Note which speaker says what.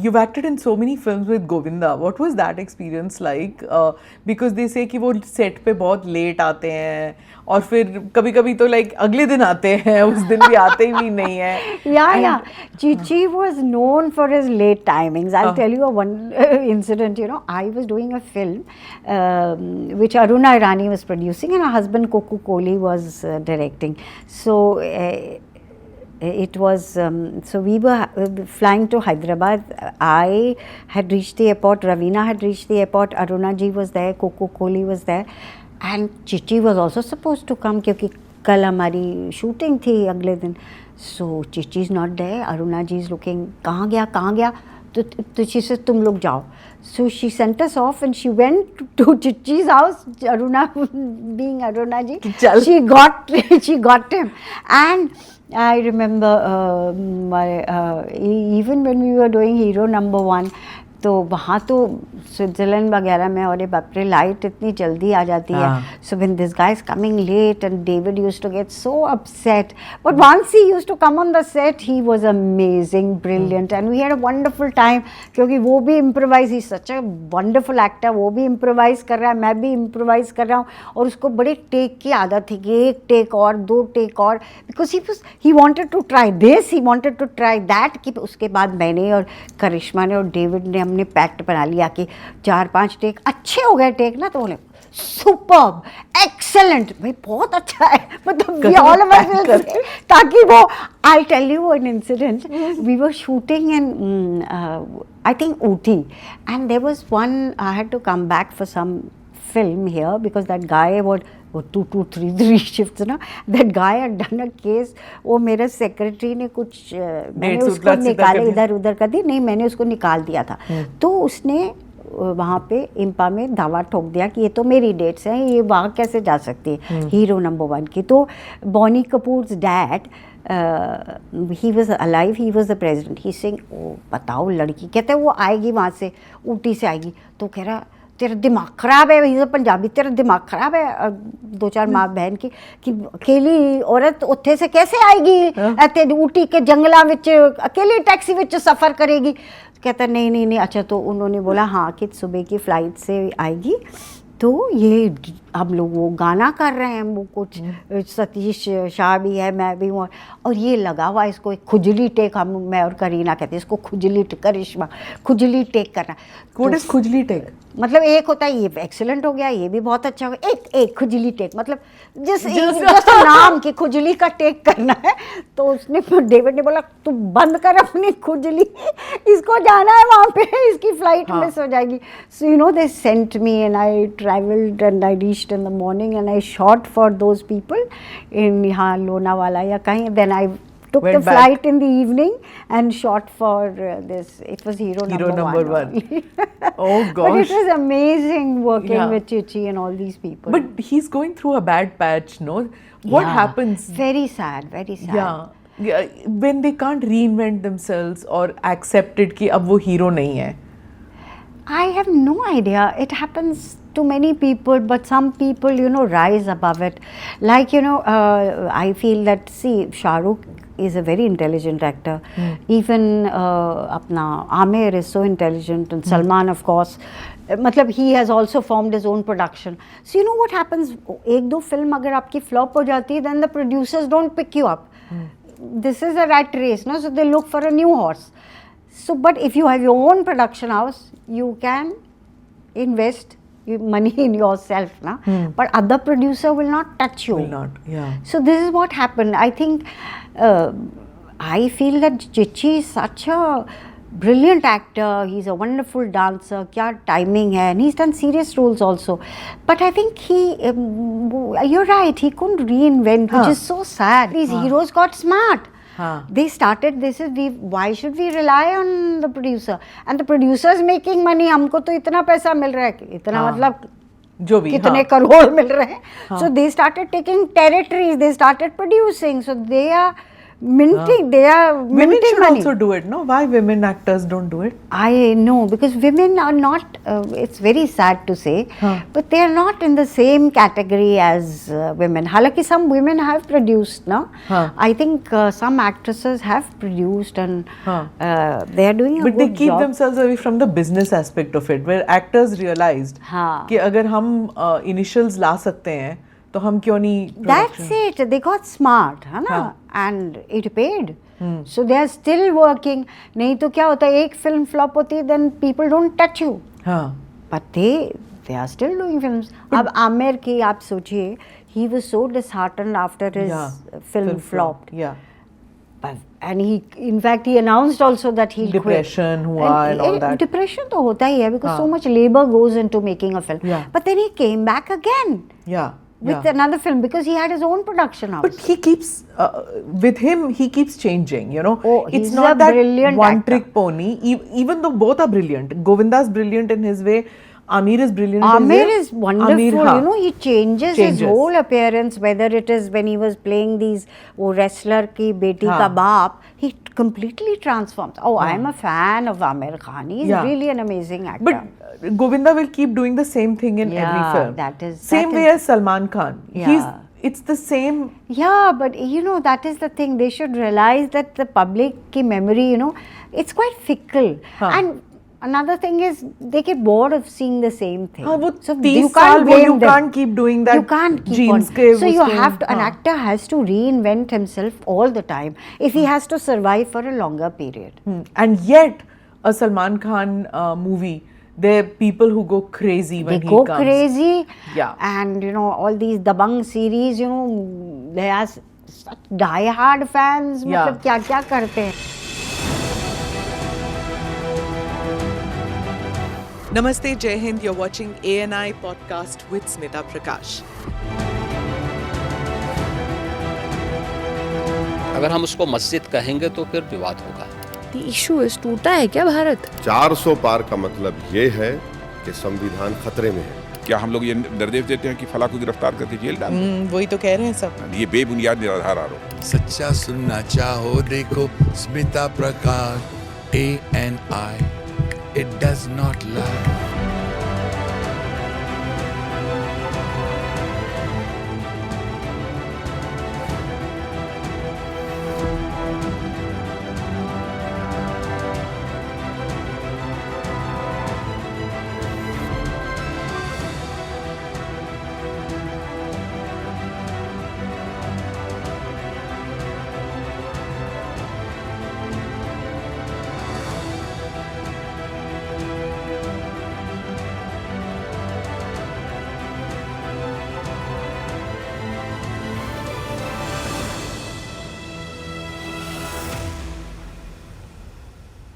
Speaker 1: you've acted in so many films with Govinda. What was that experience like? Because they say कि वो set पे बहुत late आते हैं और फिर कभी-कभी तो like अगले दिन आते हैं, उस दिन भी आते ही नहीं हैं.
Speaker 2: Yeah. Chichi was known for his late timings. I'll tell you one incident. You know, I was doing a film which Aruna Irani was producing, and her husband Koku Kohli was directing. So it was so we were flying to Hyderabad. I had reached the airport, Ravina had reached the airport, Aruna ji was there, Koku Kohli was there, and Chichi was also supposed to come क्योंकि कल हमारी shooting थी अगले दिन. So Chichi is not there, Aruna ji is looking, कहाँ गया तो she said तुम लोग जाओ. So she sent us off and she went to Chichi's house. Aruna, being Aruna ji, she got him. And I remember even when we were doing Hero Number 1, तो वहाँ तो Switzerland वगैरह में और बाप रे लाइट इतनी जल्दी आ जाती है. So when this guy is coming late and David used to get so upset, but once he used to come on the set he was amazing, brilliant, and we had a wonderful time क्योंकि वो भी improvise, he such a wonderful actor, वो भी improvise कर रहा है, मैं भी इम्प्रोवाइज कर रहा हूँ, और उसको बड़े टेक की आदत थी कि एक टेक और दो टेक और, because he wanted to try this, he wanted to try that. कि उसके बाद मैंने और करिश्मा ने और डेविड ने हमने पैक्ट बना लिया कि 4-5 टेक अच्छे हो गए टेक ना, तो बोले सुपर्ब, एक्सेलेंट, भाई बहुत अच्छा है, मतलब we all of us will say, ताकि वो, I tell you an incident. We were shooting in I think Ooty, and there was one, I had to come back for some film here because that guy would 2-3 shifts ना, that guy had done a case. वो मेरे secretary ने कुछ मैंने उसको निकाले इधर उधर कर दी, नहीं मैंने उसको निकाल दिया था, तो उसने वहाँ पे इम्पा में दावा ठोक दिया कि ये तो मेरी डेट्स हैं, ये वहाँ कैसे जा सकती है हीरो नंबर 1 की. तो Boney Kapoor's dad, he was alive, he was the president, he saying, ओ बताओ लड़की, कहते हैं वो आएगी वहाँ से, ऊटी से आएगी, तो कह रहा तेरा दिमाग खराब है, ही पंजाबी, तेरा दिमाग खराब है. 2-4 माँ बहन की कि अकेली औरत उत्थे से कैसे आएगी, ऐसे ऊटी के जंगलों विच अकेली टैक्सी विच सफ़र करेगी. कहता नहीं. अच्छा, तो उन्होंने बोला हाँ कि सुबह की फ़्लाइट से आएगी. तो ये हम लोग वो गाना कर रहे हैं, वो कुछ सतीश शाह भी है, मैं भी हूँ, और ये लगा हुआ इसको एक खुजली टेक, हम मैं और करीना कहते हैं इसको खुजली, करिश्मा खुजली टेक करना.
Speaker 1: व्हाट इज खुजली टेक?
Speaker 2: मतलब एक होता है ये एक्सीलेंट हो गया, ये भी बहुत अच्छा हो गया, एक खुजली टेक, मतलब जिस नाम की खुजली का टेक करना है. तो उसने, डेविड ने बोला तू बंद कर अपनी खुजली, इसको जाना है वहाँ पे, इसकी फ्लाइट मिस हो जाएगी. So you know they sent me and I travelled and I reached in the morning and I shot for those people in यहाँ लोनावाला या कहीं. Then I took the flight in the evening and shot for this. It was Hero number 1.
Speaker 1: Oh gosh!
Speaker 2: But it was amazing working with Chichi and all these people.
Speaker 1: But he's going through a bad patch, no? What happens?
Speaker 2: Very sad, very sad.
Speaker 1: Yeah, when they can't reinvent themselves or accept it कि अब वो hero नहीं है.
Speaker 2: I have no idea. It happens to many people, but some people, you know, rise above it. Like, you know, I feel that, see, Shah Rukh is a very intelligent actor. Even apna Aamir is so intelligent, and Salman, of course. मतलब he has also formed his own production. So you know what happens? एक दो film अगर आपकी flop हो जाती है, then the producers don't pick you up. This is a rat race, no? So they look for a new horse. So, but if you have your own production house, you can invest money in yourself, na? But other producer will not touch you.
Speaker 1: Will not, yeah.
Speaker 2: So this is what happened. I think, I feel that Chichi is such a brilliant actor. He's a wonderful dancer. Kya timing hai, and he's done serious roles also. But I think you're right. He couldn't reinvent, which is so sad. These heroes got smart. They started, why should we rely on the producer? And the producer is making money. हमको तो इतना पैसा मिल रहा है, इतना मतलब
Speaker 1: जो भी
Speaker 2: कितने करोड़ मिल रहे हैं. So they started taking territories, they started producing. So they are minting. They are
Speaker 1: Women
Speaker 2: minting
Speaker 1: should
Speaker 2: money.
Speaker 1: also do it, no? Why women actors don't do it?
Speaker 2: I know, because women are not, it's very sad to say, but they are not in the same category as women. Halaki some women have produced, no? I think some actresses have produced and they are doing a
Speaker 1: But
Speaker 2: good
Speaker 1: they keep
Speaker 2: job.
Speaker 1: themselves away from the business aspect of it, where actors realized
Speaker 2: हाँ.
Speaker 1: कि अगर हम initials ला सकते हैं, तो हम क्यों नहीं
Speaker 2: That's it. They got smart, है ना? And it paid. So they are still working. नहीं तो क्या होता है, एक film flop होती है, then people don't touch you.
Speaker 1: हाँ.
Speaker 2: But they are still doing films. अब आमिर की आप सोचिए, he was so disheartened after his film flopped.
Speaker 1: Yeah.
Speaker 2: And he, in fact, he announced also that he'll
Speaker 1: Depression
Speaker 2: quit.
Speaker 1: हुआ and all that.
Speaker 2: Depression तो होता ही है, because so much labor goes into making a film.
Speaker 1: Yeah.
Speaker 2: But then he came back again.
Speaker 1: Yeah.
Speaker 2: With another film, because he had his own production house.
Speaker 1: But he keeps, with him, he keeps changing, you know.
Speaker 2: Oh,
Speaker 1: it's
Speaker 2: he's
Speaker 1: not
Speaker 2: a
Speaker 1: that
Speaker 2: brilliant
Speaker 1: one
Speaker 2: actor.
Speaker 1: trick pony, even though both are brilliant. Govinda's brilliant in his way, Amir is brilliant in
Speaker 2: Amir
Speaker 1: his
Speaker 2: is
Speaker 1: way.
Speaker 2: wonderful,
Speaker 1: Amir,
Speaker 2: you know, he changes his whole appearance, whether it is when he was playing these wrestler ki beti ka baap, he completely transforms. Oh, I'm a fan of Amir Khan. He's really an amazing actor.
Speaker 1: But Govinda will keep doing the same thing in every film.
Speaker 2: That is
Speaker 1: same way as Salman Khan. It's the same.
Speaker 2: Yeah, but you know, that is the thing. They should realize that the public ki memory, you know, it's quite fickle. And another thing is, they get bored of seeing the same thing.
Speaker 1: So you can't keep doing that.
Speaker 2: You can't keep on. So you have to, an actor has to reinvent himself all the time if he has to survive for a longer period.
Speaker 1: And yet, a Salman Khan movie, there are people who go crazy when he comes.
Speaker 2: They go crazy.
Speaker 1: Yeah.
Speaker 2: And you know, all these Dabangg series, you know, they are such die-hard fans. मतलब क्या-क्या करते हैं.
Speaker 1: Namaste, Jai Hind. You're watching ANI podcast with Smita Prakash.
Speaker 3: अगर हम उसको मस्जिद कहेंगे तो फिर विवाद होगा.
Speaker 4: The issue is, टूटा है क्या भारत?
Speaker 5: 400 पार का मतलब ये है कि संविधान खतरे में है.
Speaker 6: क्या हम लोग ये निर्देश देते हैं कि फला को गिरफ्तार करके जेल डाल दें?
Speaker 1: वही तो कह रहे हैं सब.
Speaker 6: ये बेबुनियाद निराधार आरोप.
Speaker 7: सच्चा सुनना चाहो देखो स्मिता प्रकाश ANI. It does not lie.